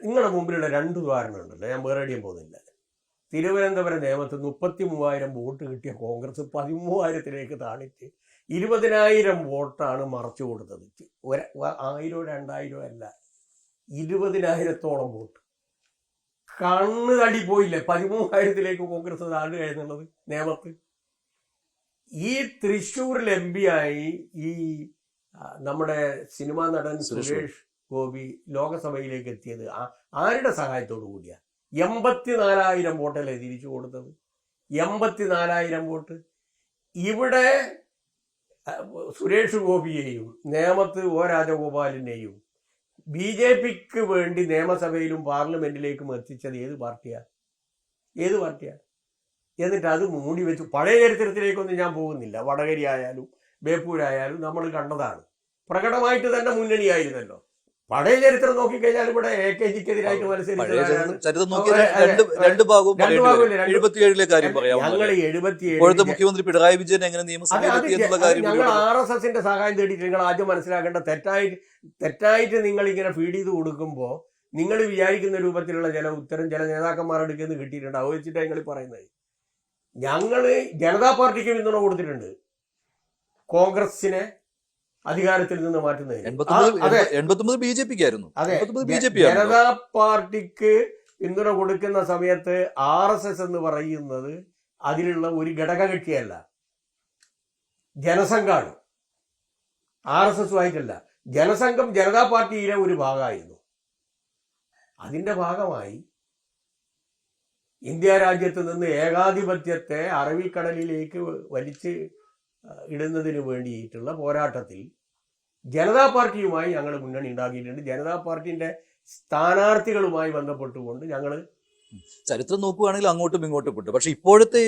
നിങ്ങളുടെ മുമ്പിലുള്ള 2 ഉദാഹരണമുണ്ടല്ലോ, ഞാൻ വേറെ എവിടെയും പോകുന്നില്ല. തിരുവനന്തപുരം നേമത്ത് 33,000 വോട്ട് കിട്ടിയ കോൺഗ്രസ് 13,000ലേക്ക് താണിച്ച് 20,000 വോട്ടാണ് മറച്ചു കൊടുത്തത്. 1000 2000 അല്ല, 20,000-ഓളം വോട്ട്. കണ്ണ് തള്ളിപ്പോയില്ലേ 13,000ലേക്ക് കോൺഗ്രസ് താഴുക എന്നുള്ളത് നേമത്ത്. ഈ തൃശ്ശൂരിൽ MP ആയി ഈ നമ്മുടെ സിനിമാ നടൻ സുരേഷ് ഗോപി ലോകസഭയിലേക്ക് എത്തിയത് ആരുടെ സഹായത്തോടു കൂടിയാ? 84,000 വോട്ടല്ലേ തിരിച്ചു കൊടുത്തത്? 84,000 വോട്ട്. ഇവിടെ സുരേഷ് ഗോപിയെയും നേമത്ത് ഒ രാജഗോപാലിനെയും BJPക്ക് വേണ്ടി നിയമസഭയിലും പാർലമെന്റിലേക്കും എത്തിച്ചത് ഏത് പാർട്ടിയാണ്? എന്നിട്ട് അത് മൂടി വെച്ചു. പഴയ ചരിത്രത്തിലേക്കൊന്നും ഞാൻ പോകുന്നില്ല. വടകരി ആയാലും ബേപ്പൂരായാലും നമ്മൾ കണ്ടതാണ്. പ്രകടമായിട്ട് തന്നെ മുന്നണിയായിരുന്നല്ലോ. പഴയ ചരിത്രം നോക്കിക്കഴിഞ്ഞാൽ ഇവിടെ AKGക്കെതിരായിട്ട് മുഖ്യമന്ത്രി പിണറായി വിജയൻ എങ്ങനെ ഞങ്ങൾ RSSന്റെ സഹായം തേടിയിട്ട് നിങ്ങൾ ആദ്യം മനസ്സിലാക്കേണ്ട, തെറ്റായിട്ട് നിങ്ങൾ ഇങ്ങനെ ഫീഡ് ചെയ്ത് കൊടുക്കുമ്പോൾ നിങ്ങൾ വിചാരിക്കുന്ന രൂപത്തിലുള്ള ചില ഉത്തരം ചില നേതാക്കന്മാരുടെ അടുക്കൽ നിന്ന് കിട്ടിയിട്ടുണ്ട്. അത് വെച്ചിട്ടാണ് നിങ്ങൾ പറയുന്നത്. ഞങ്ങള് ജനതാ പാർട്ടിക്ക് പിന്തുണ കൊടുത്തിട്ടുണ്ട്, കോൺഗ്രസിനെ അധികാരത്തിൽ നിന്ന് മാറ്റുന്നതിന്. ജനതാ പാർട്ടിക്ക് പിന്തുണ കൊടുക്കുന്ന സമയത്ത് RSS എന്ന് പറയുന്നത് അതിലുള്ള ഒരു ഘടകകക്ഷിയല്ല, ജനസംഘാണ്. RSSുമായിട്ടല്ല. ജനസംഘം ജനതാ പാർട്ടിയിലെ ഒരു ഭാഗമായിരുന്നു. അതിന്റെ ഭാഗമായി ഇന്ത്യ രാജ്യത്ത് നിന്ന് ഏകാധിപത്യത്തെ അറബിക്കടലിലേക്ക് വലിച്ച് ഇടുന്നതിന് വേണ്ടിയിട്ടുള്ള പോരാട്ടത്തിൽ ജനതാ പാർട്ടിയുമായി ഞങ്ങൾ മുന്നണി ഉണ്ടാക്കിയിട്ടുണ്ട്. ജനതാ പാർട്ടിന്റെ സ്ഥാനാർത്ഥികളുമായി ബന്ധപ്പെട്ടുകൊണ്ട് ഞങ്ങൾ ചരിത്രം നോക്കുകയാണെങ്കിൽ അങ്ങോട്ടും ഇങ്ങോട്ടും പെട്ടു. പക്ഷെ ഇപ്പോഴത്തെ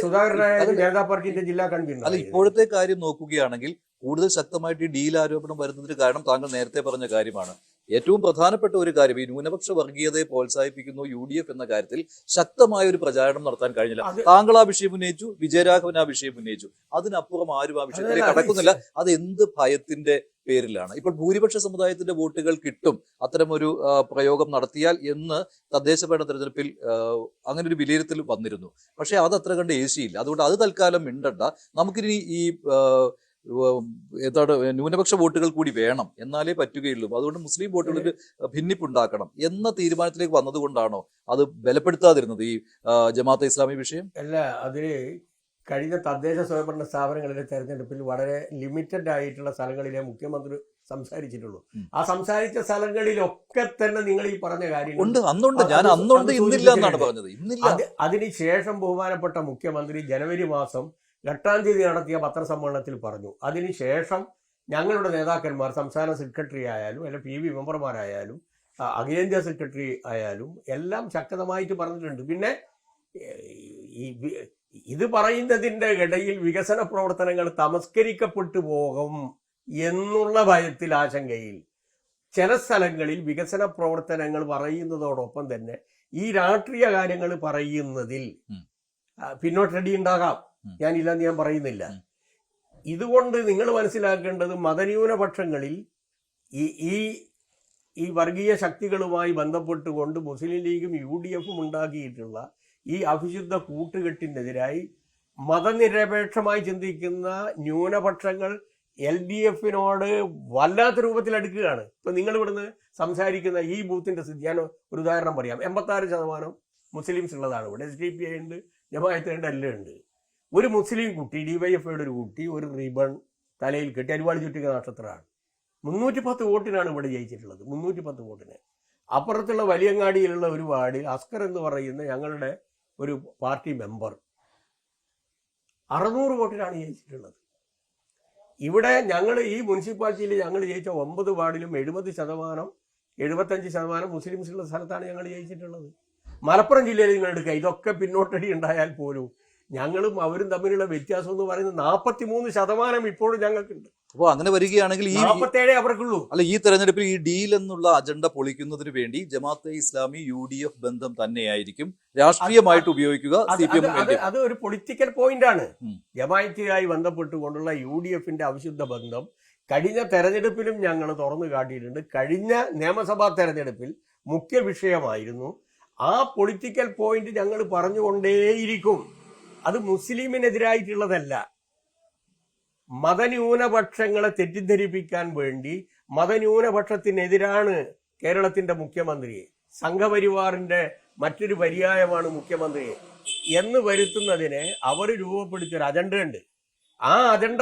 സുധാകരനായാലും ജനതാ പാർട്ടിന്റെ ജില്ലാ കൺവീനർ അല്ല, ഇപ്പോഴത്തെ കാര്യം നോക്കുകയാണെങ്കിൽ കൂടുതൽ ശക്തമായിട്ട് ഈ ഡീൽ ആരോപണം വരുന്നതിന് കാരണം താങ്കൾ നേരത്തെ പറഞ്ഞ കാര്യമാണ്. ഏറ്റവും പ്രധാനപ്പെട്ട ഒരു കാര്യം, ഈ ന്യൂനപക്ഷ വർഗീയതയെ പ്രോത്സാഹിപ്പിക്കുന്നു UDF എന്ന കാര്യത്തിൽ ശക്തമായ ഒരു പ്രചാരണം നടത്താൻ കഴിഞ്ഞില്ല. താങ്കൾ ആ വിഷയം ഉന്നയിച്ചു, വിജയരാഘവൻ ആ വിഷയം ഉന്നയിച്ചു. അതിനപ്പുറം ആരും ആ വിഷയത്തിലേക്ക് കടക്കുന്നില്ല. അത് എന്ത് ഭയത്തിന്റെ പേരിലാണ്? ഇപ്പോൾ ഭൂരിപക്ഷ സമുദായത്തിന്റെ വോട്ടുകൾ കിട്ടും അത്തരമൊരു പ്രയോഗം നടത്തിയാൽ എന്ന് തദ്ദേശ ഭരണ തെരഞ്ഞെടുപ്പിൽ അങ്ങനെ ഒരു വിലയിരുത്തൽ വന്നിരുന്നു. പക്ഷെ അത് അത്ര കണ്ട് ഏശിയില്ല. അതുകൊണ്ട് അത് തൽക്കാലം മിണ്ടണ്ട, നമുക്കിനി ഈ ന്യൂനപക്ഷ വോട്ടുകൾ കൂടി വേണം, എന്നാലേ പറ്റുകയുള്ളൂ. അതുകൊണ്ട് മുസ്ലിം വോട്ടുകളിൽ ഭിന്നിപ്പുണ്ടാക്കണം എന്ന തീരുമാനത്തിലേക്ക് വന്നതുകൊണ്ടാണോ അത് ബലപ്പെടുത്താതിരുന്നത് ഈ ജമാഅത്തെ ഇസ്ലാമി വിഷയം? അല്ല, അതിന് കഴിഞ്ഞ തദ്ദേശ സ്വയംഭരണ സ്ഥാപനങ്ങളിലെ തെരഞ്ഞെടുപ്പിൽ വളരെ ലിമിറ്റഡ് ആയിട്ടുള്ള സ്ഥലങ്ങളിലെ മുഖ്യമന്ത്രി സംസാരിച്ചിട്ടുള്ളൂ. ആ സംസാരിച്ച സ്ഥലങ്ങളിലൊക്കെ തന്നെ നിങ്ങൾ ഈ പറഞ്ഞ കാര്യങ്ങൾ അതിനുശേഷം ബഹുമാനപ്പെട്ട മുഖ്യമന്ത്രി ജനുവരി മാസം 8-ാം തീയതി നടത്തിയ പത്രസമ്മേളനത്തിൽ പറഞ്ഞു. അതിനുശേഷം ഞങ്ങളുടെ നേതാക്കന്മാർ, സംസ്ഥാന സെക്രട്ടറി ആയാലും അല്ല PV മെമ്പർമാരായാലും അഖിലേന്ത്യാ സെക്രട്ടറി ആയാലും എല്ലാം ശക്തമായിട്ട് പറഞ്ഞിട്ടുണ്ട്. പിന്നെ ഇത് പറയുന്നതിൻ്റെ ഇടയിൽ വികസന പ്രവർത്തനങ്ങൾ തമസ്കരിക്കപ്പെട്ടു പോകും എന്നുള്ള ഭയത്തിൽ, ആശങ്കയിൽ ചില സ്ഥലങ്ങളിൽ വികസന പ്രവർത്തനങ്ങൾ പറയുന്നതോടൊപ്പം തന്നെ ഈ രാഷ്ട്രീയ കാര്യങ്ങൾ പറയുന്നതിൽ പിന്നോട്ടടി ഉണ്ടാകാം. ഞാനില്ലെന്ന് ഞാൻ പറയുന്നില്ല. ഇതുകൊണ്ട് നിങ്ങൾ മനസ്സിലാക്കേണ്ടത് മതന്യൂനപക്ഷങ്ങളിൽ ഈ വർഗീയ ശക്തികളുമായി ബന്ധപ്പെട്ടുകൊണ്ട് മുസ്ലിം ലീഗും UDFും ഉണ്ടാക്കിയിട്ടുള്ള ഈ അവിശുദ്ധ കൂട്ടുകെട്ടിനെതിരായി മതനിരപേക്ഷമായി ചിന്തിക്കുന്ന ന്യൂനപക്ഷങ്ങൾ LDFിനോട് വല്ലാത്ത രൂപത്തിൽ അടുക്കുകയാണ്. ഇപ്പം നിങ്ങൾ ഇവിടുന്ന് സംസാരിക്കുന്ന ഈ ബൂത്തിന്റെ സ്ഥിതി ഞാൻ ഒരു ഉദാഹരണം പറയാം. 86% മുസ്ലിംസ് ഉള്ളതാണ് ഇവിടെ. SDPI ഉണ്ട്, ജമാഅത്ത് ഉണ്ട്, എല്ലാം ഉണ്ട്. ഒരു മുസ്ലിം കുട്ടി, DYFIയുടെ ഒരു കുട്ടി, ഒരു റിബൺ തലയിൽ കെട്ടി അരിവാളി ചുറ്റിക നക്ഷത്രമാണ്. 310 വോട്ടിനാണ് ഇവിടെ ജയിച്ചിട്ടുള്ളത്. 310 വോട്ടിന്. അപ്പുറത്തുള്ള വലിയങ്ങാടിയിലുള്ള ഒരു വാർഡിൽ അസ്കർ എന്ന് പറയുന്ന ഞങ്ങളുടെ ഒരു പാർട്ടി മെമ്പർ 600 വോട്ടിനാണ് ജയിച്ചിട്ടുള്ളത്. ഇവിടെ ഞങ്ങൾ ഈ മുനിസിപ്പാലിറ്റിയിൽ ഞങ്ങൾ ജയിച്ച 9 വാർഡിലും 75% മുസ്ലിംസ് ഉള്ള സ്ഥലത്താണ് ഞങ്ങൾ ജയിച്ചിട്ടുള്ളത്. മലപ്പുറം ജില്ലയിൽ നിങ്ങൾ എടുക്കുക, ഇതൊക്കെ പിന്നോട്ടടി ഉണ്ടായാൽ പോലും ഞങ്ങളും അവരും തമ്മിലുള്ള വ്യത്യാസം എന്ന് പറയുന്നത് 43% ഇപ്പോഴും ഞങ്ങൾക്കുണ്ട്. അപ്പോൾ അങ്ങനെ വരികയാണെങ്കിൽ ഈ 47 അവർക്കുള്ളൂ. അല്ല, ഈ തെരഞ്ഞെടുപ്പിൽ ഈ ഡീൽ എന്നുള്ള അജണ്ട പൊളിക്കുന്നതിന് വേണ്ടി ജമാഅത്തെ ഇസ്ലാമി UDF ബന്ധം തന്നെയായിരിക്കും രാഷ്ട്രീയമായിട്ട് ഉപയോഗിക്കുക. അത് ഒരു പൊളിറ്റിക്കൽ പോയിന്റ് ആണ്. ജമാഅത്തുമായി ബന്ധപ്പെട്ടുകൊണ്ടുള്ള UDFന്റെ അവിശുദ്ധ ബന്ധം കഴിഞ്ഞ തെരഞ്ഞെടുപ്പിലും ഞങ്ങൾ തുറന്നു കാട്ടിയിട്ടുണ്ട്. കഴിഞ്ഞ നിയമസഭാ തെരഞ്ഞെടുപ്പിൽ മുഖ്യ വിഷയമായിരുന്നു. ആ പൊളിറ്റിക്കൽ പോയിന്റ് ഞങ്ങൾ പറഞ്ഞുകൊണ്ടേയിരിക്കും. അത് മുസ്ലിമിനെതിരായിട്ടുള്ളതല്ല. മതന്യൂനപക്ഷങ്ങളെ തെറ്റിദ്ധരിപ്പിക്കാൻ വേണ്ടി മതന്യൂനപക്ഷത്തിനെതിരാണ് കേരളത്തിന്റെ മുഖ്യമന്ത്രി, സംഘപരിവാറിന്റെ മറ്റൊരു പര്യായമാണ് മുഖ്യമന്ത്രി എന്ന് വരുത്തുന്നതിനെ അവർ രൂപപ്പെടുത്തിയൊരു അജണ്ട ഉണ്ട്. ആ അജണ്ട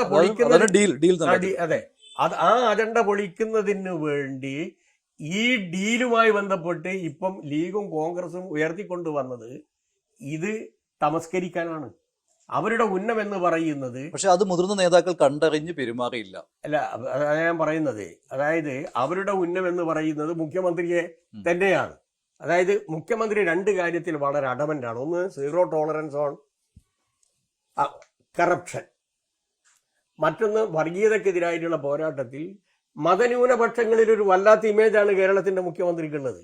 ആ അജണ്ട പൊളിക്കുന്നതിന് വേണ്ടി ഈ ഡീലുമായി ബന്ധപ്പെട്ട് ഇപ്പം ലീഗും കോൺഗ്രസും ഉയർത്തിക്കൊണ്ടുവന്നത് ഇത് തമസ്കരിക്കാനാണ്. അവരുടെ ഉന്നം എന്ന് പറയുന്നത്, പക്ഷെ അത് മുതിർന്ന നേതാക്കൾ കണ്ടറിഞ്ഞ് പെരുമാറിയില്ല. അല്ല, അതാണ് ഞാൻ പറയുന്നത്. അതായത് അവരുടെ ഉന്നം എന്ന് പറയുന്നത് മുഖ്യമന്ത്രിയെ തന്നെയാണ്. അതായത് മുഖ്യമന്ത്രി രണ്ട് കാര്യത്തിൽ വളരെ അഡമന്റാണ്. ഒന്ന്, സീറോ ടോളറൻസ് ഓൺ കറപ്ഷൻ. മറ്റൊന്ന്, വർഗീയതക്കെതിരായിട്ടുള്ള പോരാട്ടത്തിൽ മതന്യൂനപക്ഷങ്ങളിൽ ഒരു വല്ലാത്ത ഇമേജാണ് കേരളത്തിന്റെ മുഖ്യമന്ത്രിക്കുള്ളത്.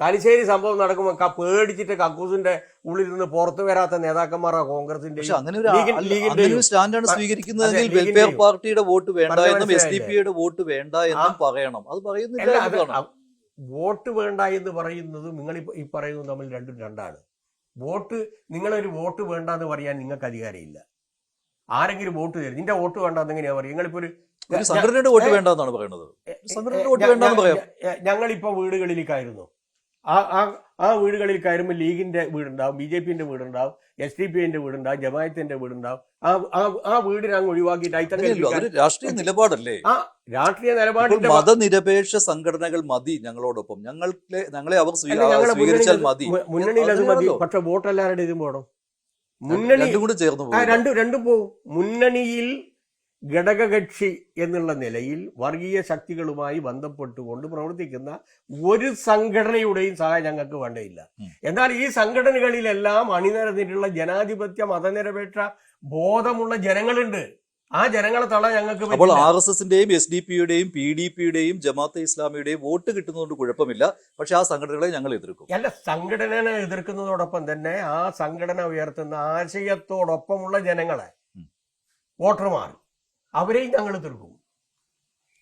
തലശ്ശേരി സംഭവം നടക്കുമ്പോൾ പേടിച്ചിട്ട് കക്കൂസിന്റെ ഉള്ളിൽ നിന്ന് പുറത്തു വരാത്ത നേതാക്കന്മാരാ കോൺഗ്രസിന്റെ. സ്റ്റാൻഡാണ് സ്വീകരിക്കുന്നതെങ്കിൽ വെൽഫെയർ പാർട്ടിയുടെ വോട്ട് വേണ്ട എന്നും SDP-യുടെ വോട്ട് വേണ്ട എന്നും പറയണം. അത് പറയുന്നില്ല. വോട്ട് വേണ്ട എന്ന് പറയുന്നത് നിങ്ങൾ ഈ പറയുന്നത് തമ്മിൽ രണ്ടും രണ്ടാണ്. നിങ്ങളൊരു വോട്ട് വേണ്ട എന്ന് പറയാൻ നിങ്ങൾക്ക് അധികാരമില്ല. ആരെങ്കിലും വോട്ട് തരും, നിന്റെ വോട്ട് വേണ്ട എന്നെങ്ങനെയാ പറയും? നിങ്ങളിപ്പോ സംഘടനയുടെ വോട്ട് വേണ്ട എന്നാണ് പറയുന്നത്. സംഘടനയുടെ വോട്ട് വേണ്ടെന്ന് പറയാം. ഞങ്ങളിപ്പോ വീടുകളിലേക്കായിരുന്നു. ആ വീടുകളിൽ കയറുമ്പോൾ ലീഗിന്റെ വീടുണ്ടാവും, BJP-ന്റെ വീടുണ്ടാവും, SDP-ന്റെ വീടുണ്ടാവും, ജമാഅത്തിന്റെ വീടുണ്ടാവും. ആ വീടിനെ അങ്ങ് ഒഴിവാക്കിയിട്ട് രാഷ്ട്രീയ നിലപാടല്ലേ? ആ രാഷ്ട്രീയ നിലപാടിന്റെ മതനിരപേക്ഷ സംഘടനകൾ മതി ഞങ്ങളോടൊപ്പം, ഞങ്ങളെ അവർ സ്വീകരിച്ചാൽ മതി. മുന്നണിയിൽ അത് മതി. പക്ഷെ വോട്ട് എല്ലാവരുടെ ഇതും പോകണം. മുന്നണി കൂടെ ചേർന്ന് രണ്ടും പോവും. മുന്നണിയിൽ ഘടകകക്ഷി എന്നുള്ള നിലയിൽ വർഗീയ ശക്തികളുമായി ബന്ധപ്പെട്ടുകൊണ്ട് പ്രവർത്തിക്കുന്ന ഒരു സംഘടനയുടെയും സഹായം ഞങ്ങൾക്ക് വേണ്ടയില്ല. എന്നാൽ ഈ സംഘടനകളിലെല്ലാം അണിനിരന്നിട്ടുള്ള ജനാധിപത്യ മതനിരപേക്ഷ ബോധമുള്ള ജനങ്ങളുണ്ട്. ആ ജനങ്ങളെ തള്ളാൻ ഞങ്ങൾക്ക്. അപ്പോൾ RSSന്റെയും SDP-യുടെയും PDP-യുടെയും ജമാഅത്തെ ഇസ്ലാമിയുടെയും വോട്ട് കിട്ടുന്നതുകൊണ്ട് കുഴപ്പമില്ല. പക്ഷെ ആ സംഘടനകളെ ഞങ്ങൾ എതിർക്കും. അല്ല, സംഘടനയെ എതിർക്കുന്നതോടൊപ്പം തന്നെ ആ സംഘടന ഉയർത്തുന്ന ആശയത്തോടൊപ്പമുള്ള ജനങ്ങളെ, വോട്ടർമാർ, അവരെയും ഞങ്ങൾ എതിർക്കും.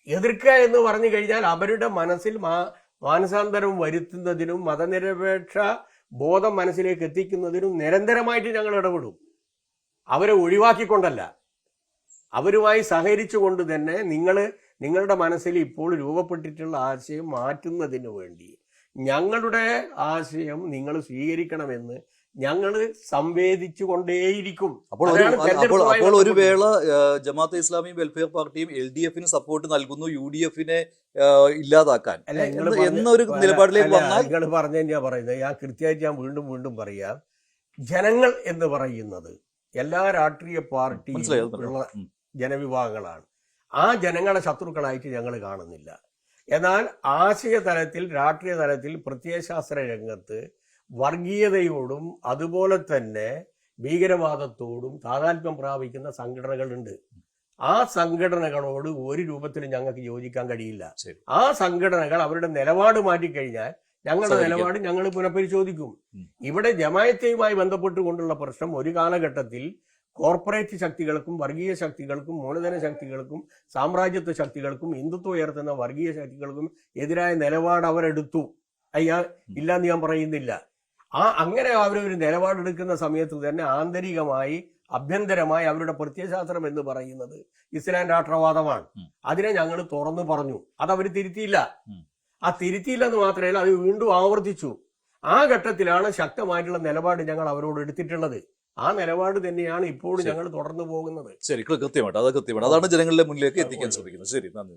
എതിർക്കുക എന്ന് പറഞ്ഞു കഴിഞ്ഞാൽ അവരുടെ മനസ്സിൽ മാനസാന്തരം വരുത്തുന്നതിനും മതനിരപേക്ഷ ബോധം മനസ്സിലേക്ക് എത്തിക്കുന്നതിനും നിരന്തരമായിട്ട് ഞങ്ങൾ ഇടപെടും. അവരെ ഒഴിവാക്കിക്കൊണ്ടല്ല, അവരുമായി സഹകരിച്ചുകൊണ്ട് തന്നെ നിങ്ങളുടെ മനസ്സിൽ ഇപ്പോൾ രൂപപ്പെട്ടിട്ടുള്ള ആശയം മാറ്റുന്നതിന് വേണ്ടി ഞങ്ങളുടെ ആശയം നിങ്ങൾ സ്വീകരിക്കണമെന്ന് ഞങ്ങൾ സംവേദിച്ചു കൊണ്ടേയിരിക്കും. അപ്പോൾ ഒരു വേള ജമാഅത്തെ ഇസ്ലാമിയും വെൽഫെയർ പാർട്ടിയും LDF-ന് സപ്പോർട്ട് നൽകുന്നു, UDF-നെ ഇല്ലാതാക്കാൻ എന്നൊരു നിലപാടിലേക്ക് വന്നാൽ, നിങ്ങൾ പറഞ്ഞാ പറയുന്നത് ഞാൻ കൃത്യമായിട്ട് ഞാൻ വീണ്ടും പറയാം. ജനങ്ങൾ എന്ന് പറയുന്നത് എല്ലാ രാഷ്ട്രീയ പാർട്ടിയുള്ള ജനവിഭാഗങ്ങളാണ്. ആ ജനങ്ങളെ ശത്രുക്കളായിട്ട് ഞങ്ങൾ കാണുന്നില്ല. എന്നാൽ ആശയ തലത്തിൽ, രാഷ്ട്രീയ തലത്തിൽ, പ്രത്യയശാസ്ത്ര രംഗത്ത് വർഗീയതയോടും അതുപോലെ തന്നെ ഭീകരവാദത്തോടും താതാത്മ്യം പ്രാപിക്കുന്ന സംഘടനകളുണ്ട്. ആ സംഘടനകളോട് ഒരു രൂപത്തിലും ഞങ്ങൾക്ക് യോജിക്കാൻ കഴിയില്ല. ആ സംഘടനകൾ അവരുടെ നിലപാട് മാറ്റിക്കഴിഞ്ഞാൽ ഞങ്ങളുടെ നിലപാട് ഞങ്ങൾ പുനഃപരിശോധിക്കും. ഇവിടെ ജമാഅത്തുമായി ബന്ധപ്പെട്ടുകൊണ്ടുള്ള പ്രശ്നം ഒരു കാലഘട്ടത്തിൽ കോർപ്പറേറ്റ് ശക്തികൾക്കും വർഗീയ ശക്തികൾക്കും മൂലധന ശക്തികൾക്കും സാമ്രാജ്യത്വ ശക്തികൾക്കും ഹിന്ദുത്വം ഉയർത്തുന്ന വർഗീയ ശക്തികൾക്കും എതിരായ നിലപാട് അവരെടുത്തു. ഇല്ലാന്ന് ഞാൻ പറയുന്നില്ല. അങ്ങനെ അവരൊരു നിലപാടെടുക്കുന്ന സമയത്ത് തന്നെ ആന്തരികമായി, ആഭ്യന്തരമായി അവരുടെ പ്രത്യയശാസ്ത്രം എന്ന് പറയുന്നത് ഇസ്ലാം രാഷ്ട്രവാദമാണ്. അതിനെ ഞങ്ങൾ തുറന്നു പറഞ്ഞു. അത് അവർ തിരുത്തിയില്ല. ആ തിരുത്തിയില്ലെന്ന് മാത്രമല്ല, അത് വീണ്ടും ആവർത്തിച്ചു. ആ ഘട്ടത്തിലാണ് ശക്തമായിട്ടുള്ള നിലപാട് ഞങ്ങൾ അവരോട് എടുത്തിട്ടുള്ളത്. ആ നിലപാട് തന്നെയാണ് ഇപ്പോഴും ഞങ്ങൾ തുടർന്നു പോകുന്നത്. ശരി, കൃത്യമായിട്ട് അതാണ് ജനങ്ങളുടെ മുന്നിലേക്ക് എത്തിക്കാൻ ശ്രമിക്കുന്നത്. ശരി, നന്ദി.